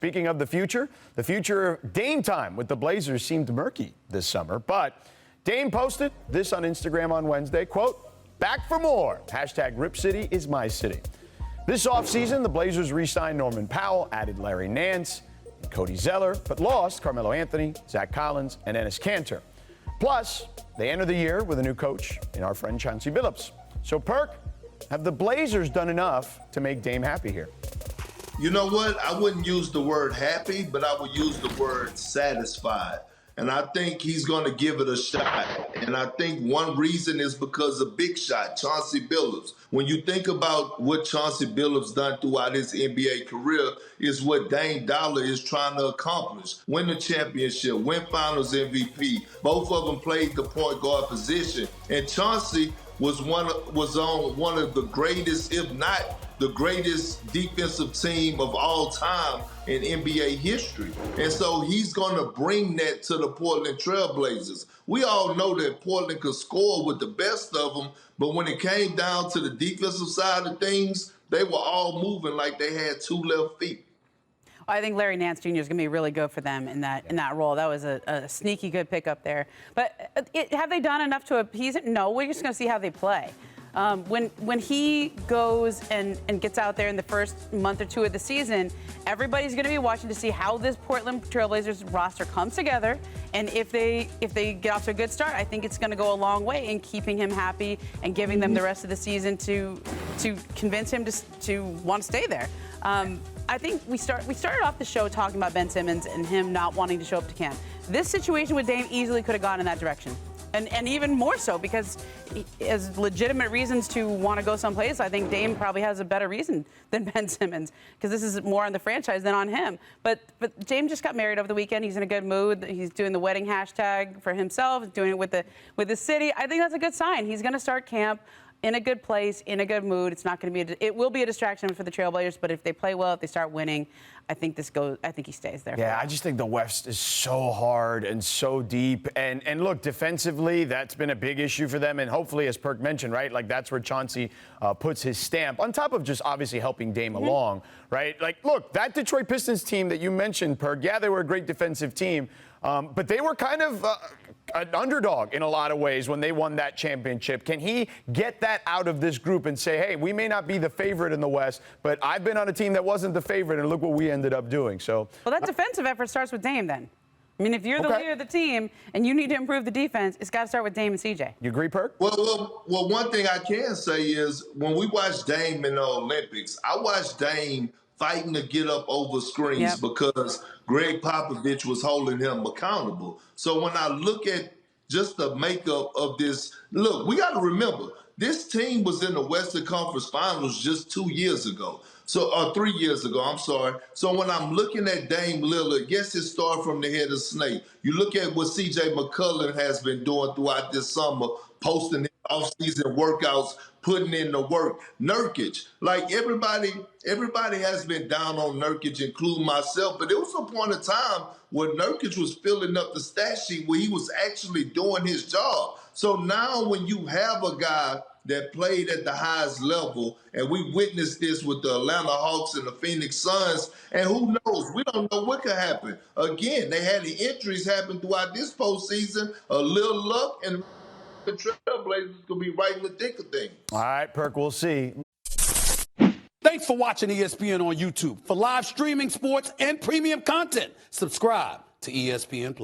Speaking of the future of Dame time with the Blazers seemed murky this summer, but Dame posted this on Instagram on Wednesday, quote, "Back for more. Hashtag Rip City is my city." This offseason, the Blazers re-signed Norman Powell, added Larry Nance, and Cody Zeller, but lost Carmelo Anthony, Zach Collins, and Enes Kanter. Plus, they enter the year with a new coach in our friend Chauncey Billups. So, Perk, have the Blazers done enough to make Dame happy here? You know what? I wouldn't use the word happy, but I would use the word satisfied. And I think he's going to give it a shot. And I think one reason is because of Big Shot, Chauncey Billups. When you think about what Chauncey Billups done throughout his NBA career is what Dame Dollar is trying to accomplish. Win the championship, win finals MVP. Both of them played the point guard position. And Chauncey was on one of the greatest, if not the greatest defensive team of all time in NBA history. And so he's going to bring that to the Portland Trail Blazers. We all know that Portland could score with the best of them, but when it came down to the defensive side of things, they were all moving like they had two left feet. I think Larry Nance Jr. is going to be really good for them in that role. That was a sneaky good pickup there. But have they done enough to appease it? No, we're just going to see how they play. When he goes and gets out there in the first month or two of the season, everybody's going to be watching to see how this Portland Trailblazers roster comes together. And if they get off to a good start, I think it's going to go a long way in keeping him happy and giving them the rest of the season to convince him to want to stay there. I think we started off the show talking about Ben Simmons and him not wanting to show up to camp. This situation with Dame easily could have gone in that direction. And even more so because he has legitimate reasons to want to go someplace. I think Dame probably has a better reason than Ben Simmons because this is more on the franchise than on him. But Dame just got married over the weekend. He's in a good mood. He's doing the wedding hashtag for himself. He's doing it with the city. I think that's a good sign. He's going to start camp in a good place, in a good mood. It's not going to be. It will be a distraction for the Trailblazers, but if they play well, if they start winning, I think he stays there. Yeah, I just think the West is so hard and so deep. And look, defensively, that's been a big issue for them. And hopefully, as Perk mentioned, right, like that's where Chauncey puts his stamp on top of just obviously helping Dame along, right? Like, look, that Detroit Pistons team that you mentioned, Perk, yeah, they were a great defensive team, but they were kind of an underdog in a lot of ways when they won that championship. Can he get that out of this group and say, hey, we may not be the favorite in the West, but I've been on a team that wasn't the favorite, and look what we ended up doing. So, well, that defensive effort starts with Dame then. I mean, if you're the leader of the team and you need to improve the defense, it's got to start with Dame and CJ. You agree, Perk? Well, one thing I can say is when we watched Dame in the Olympics, I watched Dame fighting to get up over screens because Greg Popovich was holding him accountable. So when I look at just the makeup of this, look, we got to remember, this team was in the Western Conference Finals just 2 years ago. Or 3 years ago, I'm sorry. So when I'm looking at Dame Lillard, yes, it started from the head of snake. You look at what C.J. McCollum has been doing throughout this summer, posting off-season workouts, putting in the work. Nurkic, like everybody has been down on Nurkic, including myself, but there was a point of time where Nurkic was filling up the stat sheet where he was actually doing his job. So now when you have a guy that played at the highest level, and we witnessed this with the Atlanta Hawks and the Phoenix Suns, and who knows, we don't know what could happen. Again, they had the injuries happen throughout this postseason, a little luck, and the Trailblazers could be right in the thick of things. All right, Perk, we'll see. Thanks for watching ESPN on YouTube. For live streaming sports and premium content, subscribe to ESPN+.